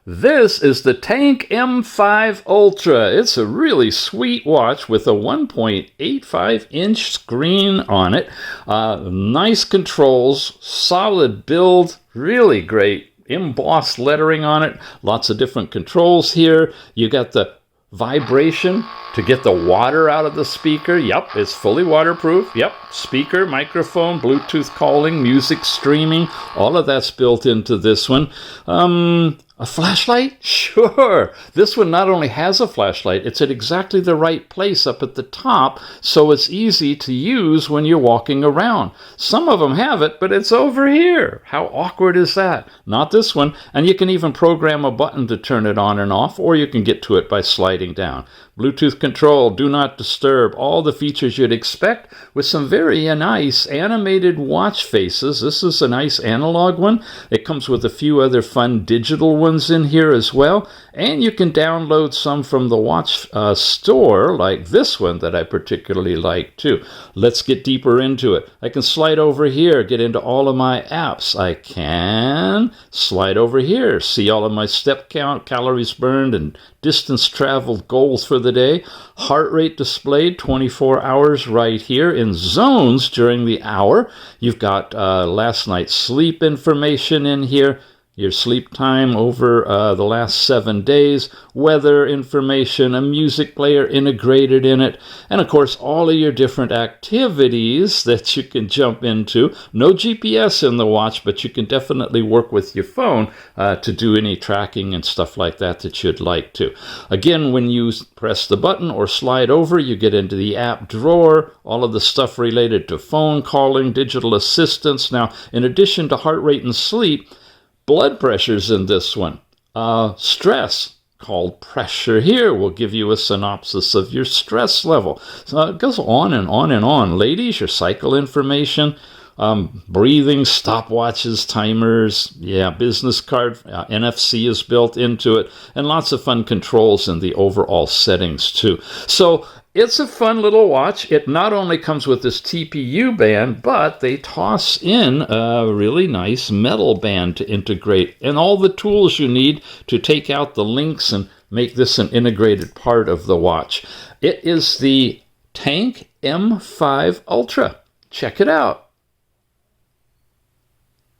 This is the Tank M5 Ultra. It's a really sweet watch with a 1.85-inch screen on it. Nice controls, solid build, really great embossed lettering on it. Lots of different controls here. You got the vibration to get the water out of the speaker. Yep, it's fully waterproof. Yep, speaker, microphone, Bluetooth calling, music streaming, all of that's built into this one. A flashlight? Sure. This one not only has a flashlight, it's at exactly the right place up at the top, so it's easy to use when you're walking around. Some of them have it, but it's over here. How awkward is that? Not this one. And you can even program a button to turn it on and off, or you can get to it by sliding down. Bluetooth control, do not disturb, all the features you'd expect with some very nice animated watch faces. This is a nice analog one. It comes with a few other fun digital ones in here as well. And you can download some from the watch store, like this one that I particularly like too. Let's get deeper into it. I can slide over here, get into all of my apps. I can slide over here, see all of my step count, calories burned, and distance traveled goals for the day. Heart rate displayed 24 hours right here in zones during the hour. You've got last night's sleep information in here, your sleep time over the last 7 days, weather information, a music player integrated in it, and of course all of your different activities that you can jump into. No GPS in the watch, but you can definitely work with your phone to do any tracking and stuff like that that you'd like to. Again, when you press the button or slide over, you get into the app drawer, all of the stuff related to phone calling, digital assistance. Now, in addition to heart rate and sleep, blood pressure's in this one. Stress, called pressure here, will give you a synopsis of your stress level. So it goes on and on and on. Ladies, your cycle information, breathing, stopwatches, timers, business card, NFC is built into it, and lots of fun controls in the overall settings too. So it's a fun little watch. It not only comes with this TPU band, but they toss in a really nice metal band to integrate, and all the tools you need to take out the links and make this an integrated part of the watch. It is the Tank M5 Ultra. Check it out.